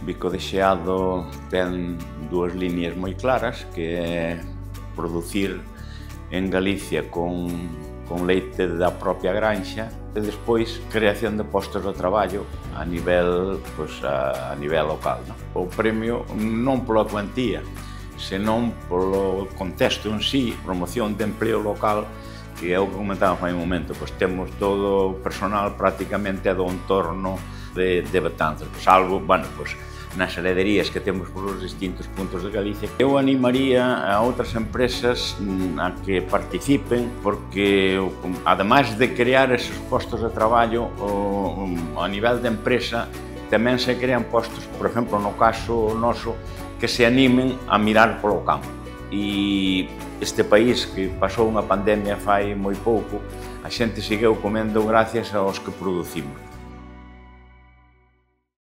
Bico de Xeado ten dúas liñas moi claras, que é producir en Galicia con leite da propia granxa e despois creación de postos de traballo a nivel local. O premio non pola cuantía, senón polo contexto en sí, promoción de empleo local, que é o que comentamos hai un momento, pois temos todo o personal prácticamente do entorno de Betanzos, salvo, nas herederías que temos por os distintos puntos de Galicia. Eu animaría a outras empresas a que participen, porque ademais de crear esos postos de traballo, a nivel de empresa tamén se crean postos, por exemplo, no caso noso, que se animen a mirar polo campo. E este país que pasou unha pandemia fai moi pouco, a xente seguiu comendo gracias aos que producimos.